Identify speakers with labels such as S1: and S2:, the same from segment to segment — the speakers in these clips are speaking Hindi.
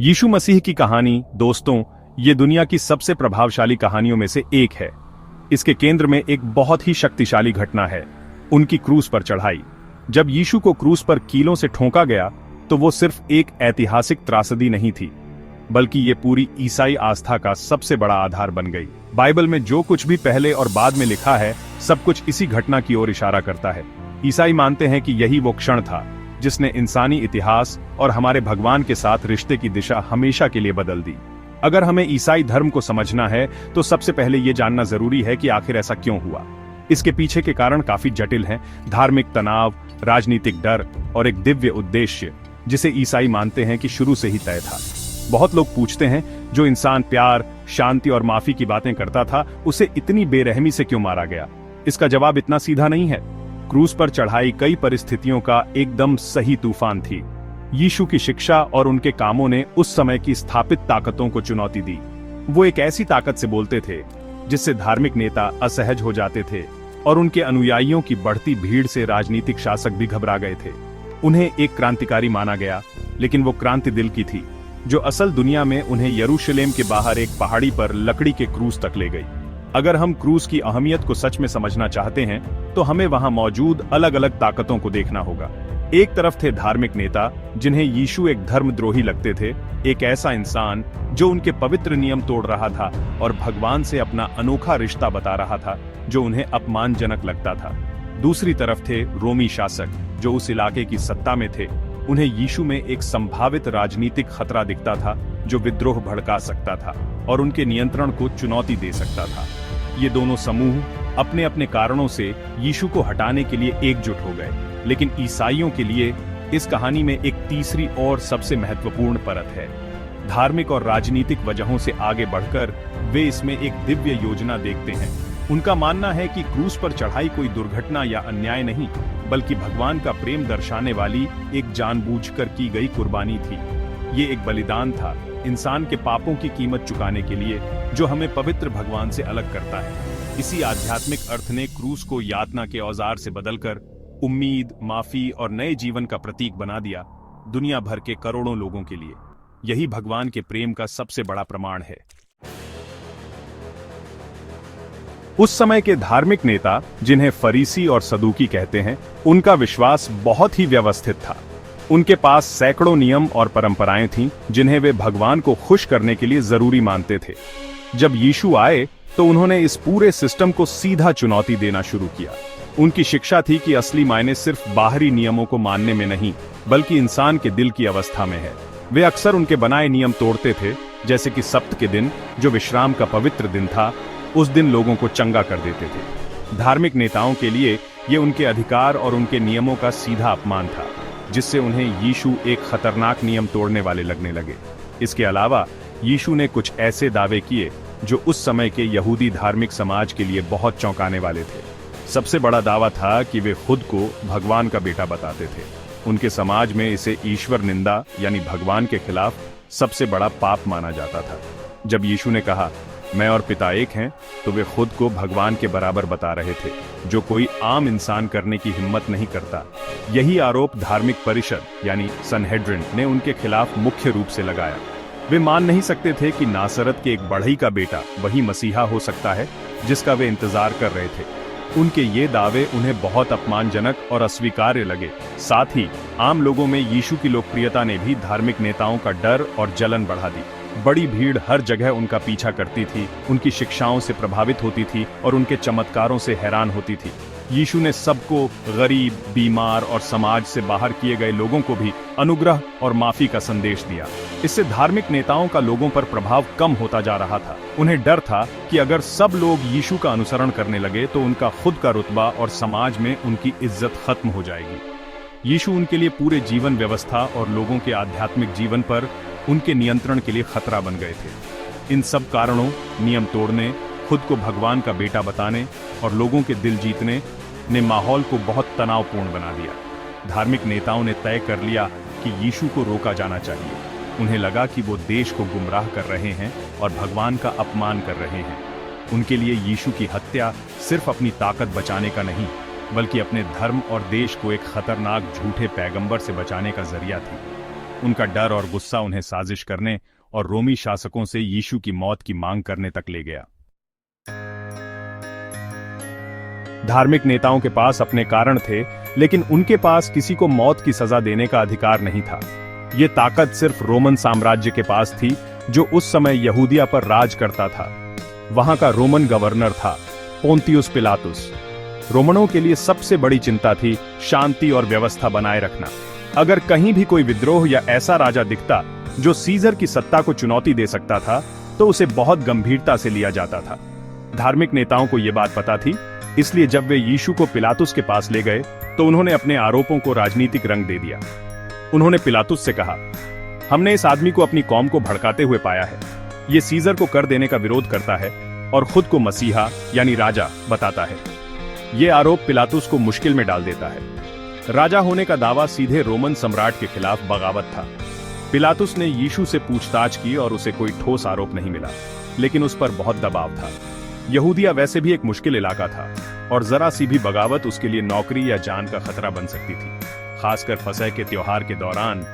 S1: यीशु मसीह की कहानी, दोस्तों, ये दुनिया की सबसे प्रभावशाली कहानियों में से एक है। इसके केंद्र में एक बहुत ही शक्तिशाली घटना है, उनकी क्रूस पर चढ़ाई। जब यीशु को क्रूस पर कीलों से ठोंका गया, तो वो सिर्फ एक ऐतिहासिक त्रासदी नहीं थी, बल्कि ये पूरी ईसाई आस्था का सबसे बड़ा आधार बन गई। बाइबल में जो कुछ भी पहले और बाद में लिखा है, सब कुछ इसी घटना की ओर इशारा करता है। ईसाई मानते हैं कि यही वो क्षण था जिसने इंसानी इतिहास और हमारे भगवान के साथ रिश्ते की दिशा हमेशा के लिए बदल दी। अगर हमें ईसाई धर्म को समझना है, तो सबसे पहले ये जानना जरूरी है कि आखिर ऐसा क्यों हुआ। इसके पीछे के कारण काफी जटिल हैं। धार्मिक तनाव, राजनीतिक डर और एक दिव्य उद्देश्य, जिसे ईसाई मानते हैं कि शुरू से ही तय था। बहुत लोग पूछते हैं, जो इंसान प्यार, शांति और माफी की बातें करता था, उसे इतनी बेरहमी से क्यों मारा गया? इसका जवाब इतना सीधा नहीं है। क्रूस पर चढ़ाई कई परिस्थितियों का एकदम सही तूफान थी। यीशु की शिक्षा और उनके कामों ने उस समय की स्थापित ताकतों को चुनौती दी। वो एक ऐसी ताकत से बोलते थे जिससे धार्मिक नेता असहज हो जाते थे, और उनके अनुयायियों की बढ़ती भीड़ से राजनीतिक शासक भी घबरा गए थे। उन्हें एक क्रांतिकारी माना गया, लेकिन वो क्रांति दिल की थी, जो असल दुनिया में उन्हें यरूशलेम के बाहर एक पहाड़ी पर लकड़ी के क्रूस तक ले गई। अगर हम क्रूस की अहमियत को सच में समझना चाहते हैं, तो हमें वहां मौजूद अलग अलग ताकतों को देखना होगा। एक तरफ थे धार्मिक नेता, जिन्हें यीशु एक धर्मद्रोही लगते थे, एक ऐसा इंसान जो उनके पवित्र नियम तोड़ रहा था और भगवान से अपना अनोखा रिश्ता बता रहा था, जो उन्हें अपमानजनक लगता था। दूसरी तरफ थे रोमी शासक, जो उस इलाके की सत्ता में थे। उन्हें यीशु में एक संभावित राजनीतिक खतरा दिखता था, जो विद्रोह भड़का सकता था और उनके नियंत्रण को चुनौती दे सकता था। ये दोनों समूह अपने अपने कारणों से यीशु को हटाने के लिए एकजुट हो गए, लेकिन ईसाइयों के लिए इस कहानी में एक तीसरी और सबसे महत्वपूर्ण परत है। धार्मिक और राजनीतिक वजहों से आगे बढ़कर वे इसमें एक दिव्य योजना देखते हैं। उनका मानना है कि क्रूस पर चढ़ाई कोई दुर्घटना या अन्याय नहीं, बल्कि भगवान का प्रेम दर्शाने वाली एक जानबूझकर की गई कुर्बानी थी। ये एक बलिदान था, इंसान के पापों की कीमत चुकाने के लिए, जो हमें पवित्र भगवान से अलग करता है। इसी आध्यात्मिक अर्थ ने क्रूस को यातना के औजार से बदलकर उम्मीद, माफी और नए जीवन का प्रतीक बना दिया, दुनिया भर के करोड़ों लोगों के लिए। यही भगवान के प्रेम का सबसे बड़ा प्रमाण है। उस समय के धार्मिक नेता, जिन्हें फरीसी और सदूकी कहते हैं, उनका विश्वास बहुत ही व्यवस्थित था। उनके पास सैकड़ों नियम और परंपराएं थीं, जिन्हें वे भगवान को खुश करने के लिए जरूरी मानते थे। जब यीशु आए, तो उन्होंने इस पूरे सिस्टम को सीधा चुनौती देना शुरू किया। उनकी शिक्षा थी कि असली मायने सिर्फ बाहरी नियमों को मानने में नहीं, बल्कि इंसान के दिल की अवस्था में है। वे अक्सर उनके बनाए नियम तोड़ते थे, जैसे कि सब्त के दिन, जो विश्राम का पवित्र दिन था, उस दिन लोगों को चंगा कर देते थे। धार्मिक नेताओं के लिए ये उनके अधिकार और उनके नियमों का सीधा अपमान था, जिससे उन्हें यीशु एक खतरनाक नियम तोड़ने वाले लगने लगे। इसके अलावा यीशु ने कुछ ऐसे दावे किए जो उस समय के यहूदी धार्मिक समाज के लिए बहुत चौंकाने वाले थे। सबसे बड़ा दावा था कि वे खुद को भगवान का बेटा बताते थे। उनके समाज में इसे ईश्वर निंदा, यानी भगवान के खिलाफ सबसे बड़ा पाप माना जाता था। जब यीशु ने कहा, मैं और पिता एक हैं, तो वे खुद को भगवान के बराबर बता रहे थे, जो कोई आम इंसान करने की हिम्मत नहीं करता। यही आरोप धार्मिक परिषद, यानी सनहेड्रिन, ने उनके खिलाफ मुख्य रूप से लगाया। वे मान नहीं सकते थे कि नासरत के एक बढ़ई का बेटा वही मसीहा हो सकता है, जिसका वे इंतजार कर रहे थे। उनके ये दावे उन्हें बहुत अपमानजनक और अस्वीकार्य लगे। साथ ही आम लोगों में यीशु की लोकप्रियता ने भी धार्मिक नेताओं का डर और जलन बढ़ा दी। बड़ी भीड़ हर जगह उनका पीछा करती थी, उनकी शिक्षाओं से प्रभावित होती थी और उनके चमत्कारों से हैरान होती थी। यीशु ने सबको, गरीब, बीमार और समाज से बाहर किए गए लोगों को भी अनुग्रह और माफी का संदेश दिया। इससे धार्मिक नेताओं का लोगों पर प्रभाव कम होता जा रहा था। उन्हें डर था कि अगर सब लोग यीशु का अनुसरण करने लगे, तो उनका खुद का रुतबा और समाज में उनकी इज्जत खत्म हो जाएगी। यीशु उनके लिए पूरे जीवन व्यवस्था और लोगों के आध्यात्मिक जीवन पर उनके नियंत्रण के लिए खतरा बन गए थे। इन सब कारणों, नियम तोड़ने, खुद को भगवान का बेटा बताने और लोगों के दिल जीतने ने माहौल को बहुत तनावपूर्ण बना दिया। धार्मिक नेताओं ने तय कर लिया कि यीशु को रोका जाना चाहिए। उन्हें लगा कि वो देश को गुमराह कर रहे हैं और भगवान का अपमान कर रहे हैं। उनके लिए यीशु की हत्या सिर्फ अपनी ताकत बचाने का नहीं, बल्कि अपने धर्म और देश को एक खतरनाक झूठे पैगंबर से बचाने का जरिया थी। उनका डर और गुस्सा उन्हें साजिश करने और रोमी शासकों से यीशु की मौत की मांग करने तक ले गया। धार्मिक नेताओं के पास अपने कारण थे, लेकिन उनके पास किसी को मौत की सजा देने का अधिकार नहीं था। ये ताकत सिर्फ रोमन साम्राज्य के पास थी, जो उस समय यहूदिया पर राज करता था। वहां का रोमन गवर्नर था पोंतियुस पिलातुस। रोमनों के लिए सबसे बड़ी चिंता थी शांति और व्यवस्था बनाए रखना। अगर कहीं भी कोई विद्रोह या ऐसा राजा दिखता जो सीजर की सत्ता को चुनौती दे सकता था, तो उसे बहुत गंभीरता से लिया जाता था। धार्मिक नेताओं को यह बात पता थी, इसलिए जब वे यीशु को पिलातुस के पास ले गए तो उन्होंने अपने आरोपों को राजनीतिक रंग दे दिया। उन्होंने पिलातुस से कहा, हमने इस आदमी को अपनी कौम को भड़काते हुए पाया है। ये सीजर को कर देने का विरोध करता है और खुद को मसीहा यानी राजा बताता है। ये आरोप पिलातुस को मुश्किल में डाल देता है। राजा होने का दावा सीधे रोमन सम्राट के खिलाफ बगावत था। पिलातुस ने यीशु से पूछताछ की और उसे कोई ठोस आरोप नहीं मिला, लेकिन उस पर बहुत दबाव था। यहूदिया वैसे भी एक मुश्किल इलाका था और जरा सी भी बगावत उसके लिए नौकरी या जान का खतरा बन सकती थी, खासकर फसह के त्योहार के दौरान,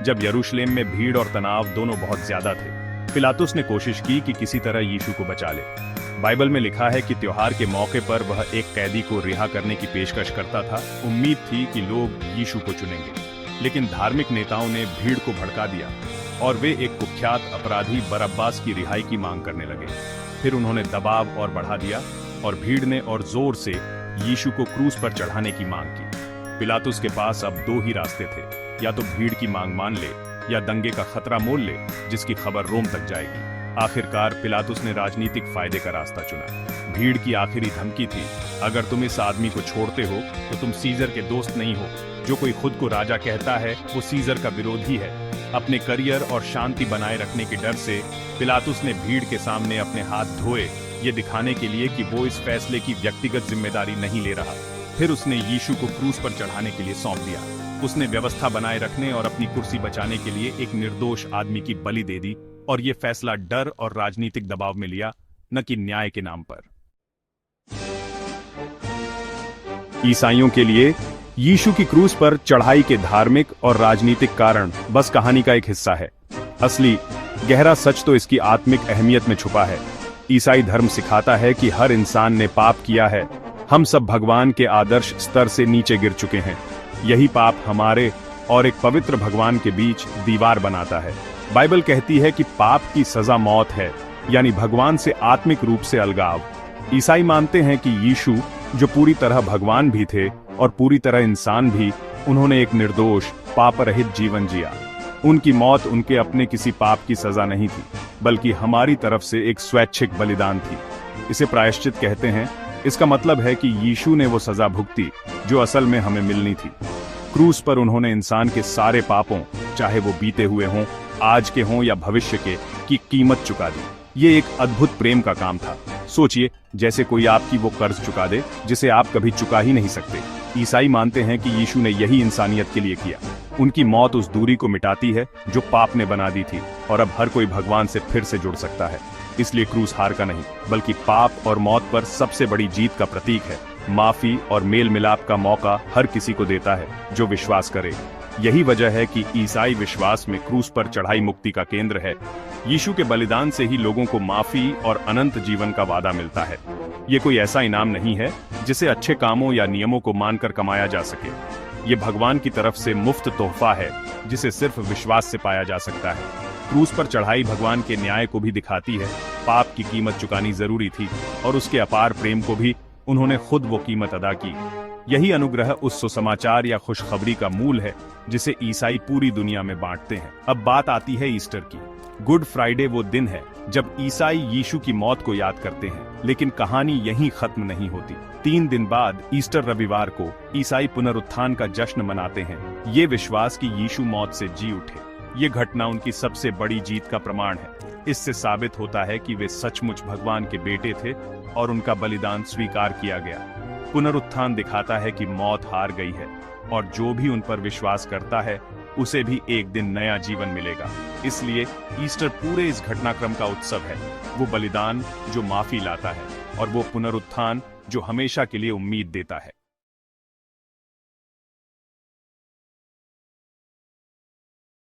S1: जब यरूशलेम में भीड़ और तनाव दोनों बहुत ज्यादा थे। पिलातुस ने कोशिश की कि किसी तरह यीशु को बचा ले। बाइबल में लिखा है कि त्योहार के मौके पर वह एक कैदी को रिहा करने की पेशकश करता था। उम्मीद थी कि लोग यीशु को चुनेंगे, लेकिन धार्मिक नेताओं ने भीड़ को भड़का दिया और वे एक कुख्यात अपराधी बरअब्बास की रिहाई की मांग करने लगे। फिर उन्होंने दबाव और बढ़ा दिया और भीड़ ने और जोर से यीशु को क्रूस पर चढ़ाने की मांग की। पिलातुस के पास अब दो ही रास्ते थे, या तो भीड़ की मांग मान ले या दंगे का खतरा मोल ले, जिसकी खबर रोम तक जाएगी। आखिरकार पिलातुस ने राजनीतिक फायदे का रास्ता चुना। भीड़ की आखिरी धमकी थी, अगर तुम इस आदमी को छोड़ते हो तो तुम सीजर के दोस्त नहीं हो। जो कोई खुद को राजा कहता है वो सीजर का विरोधी है। अपने करियर और शांति बनाए रखने के डर से पिलातुस ने भीड़ के सामने अपने हाथ धोए, ये दिखाने के लिए कि वो इस फैसले की व्यक्तिगत जिम्मेदारी नहीं ले रहा। फिर उसने यीशु को क्रूस पर चढ़ाने के लिए सौंप दिया। उसने व्यवस्था बनाए रखने और अपनी कुर्सी बचाने के लिए एक निर्दोष आदमी की बलि दे दी, और ये फैसला डर और राजनीतिक दबाव में लिया, न कि न्याय के नाम पर। ईसाइयों के लिए यीशु की क्रूस पर चढ़ाई के धार्मिक और राजनीतिक कारण बस कहानी का एक हिस्सा है। असली गहरा सच तो इसकी आत्मिक अहमियत में छुपा है। ईसाई धर्म सिखाता है कि हर इंसान ने पाप किया है। हम सब भगवान के आदर्श स्तर से नीचे गिर चुके हैं। यही पाप हमारे और एक पवित्र भगवान के बीच दीवार बनाता है। बाइबल कहती है कि पाप की सजा मौत है, यानी भगवान से आत्मिक रूप से अलगाव। ईसाई मानते हैं कि यीशु, जो पूरी तरह भगवान भी थे और पूरी तरह इंसान भी, उन्होंने एक निर्दोष पाप रहित जीवन जिया। उनकी मौत उनके अपने किसी पाप की सजा नहीं थी, बल्कि हमारी तरफ से एक स्वैच्छिक बलिदान थी। इसे प्रायश्चित कहते हैं। इसका मतलब है कि यीशु ने वो सजा भुगती जो असल में हमें मिलनी थी। क्रूस पर उन्होंने इंसान के सारे पापों, चाहे वो बीते हुए हों, आज के हों या भविष्य के, की कीमत चुका दी। ये एक अद्भुत प्रेम का काम था। सोचिए, जैसे कोई आपकी वो कर्ज चुका दे जिसे आप कभी चुका ही नहीं सकते। ईसाई मानते हैं कि यीशु ने यही इंसानियत के लिए किया। उनकी मौत उस दूरी को मिटाती है जो पाप ने बना दी थी, और अब हर कोई भगवान से फिर से जुड़ सकता है। इसलिए क्रूस हार का नहीं, बल्कि पाप और मौत पर सबसे बड़ी जीत का प्रतीक है। माफी और मेल मिलाप का मौका हर किसी को देता है जो विश्वास करे। यही वजह है कि ईसाई विश्वास में क्रूस पर चढ़ाई मुक्ति का केंद्र है। यीशु के बलिदान से ही लोगों को माफी और अनंत जीवन का वादा मिलता है। ये कोई ऐसा इनाम नहीं है जिसे अच्छे कामों या नियमों को मानकर कमाया जा सके। ये भगवान की तरफ से मुफ्त तोहफा है जिसे सिर्फ विश्वास से पाया जा सकता है। क्रूस पर चढ़ाई भगवान के न्याय को भी दिखाती है। पाप की कीमत चुकानी जरूरी थी, और उसके अपार प्रेम को भी उन्होंने खुद वो कीमत अदा की। यही अनुग्रह उस सुसमाचार या खुशखबरी का मूल है जिसे ईसाई पूरी दुनिया में बांटते हैं। अब बात आती है ईस्टर की। गुड फ्राइडे वो दिन है जब ईसाई यीशु की मौत को याद करते हैं, लेकिन कहानी यहीं खत्म नहीं होती। 3 दिन बाद ईस्टर रविवार को ईसाई पुनरुत्थान का जश्न मनाते हैं। ये विश्वास कि यीशु मौत से जी उठे। ये घटना उनकी सबसे बड़ी जीत का प्रमाण है। इससे साबित होता है कि वे सचमुच भगवान के बेटे थे और उनका बलिदान स्वीकार किया गया। पुनरुत्थान दिखाता है कि मौत हार गई है, और जो भी उन पर विश्वास करता है उसे भी एक दिन नया जीवन मिलेगा। इसलिए ईस्टर पूरे इस घटनाक्रम का उत्सव है। वो बलिदान जो माफी लाता है, और वो पुनरुत्थान जो हमेशा के लिए उम्मीद देता है।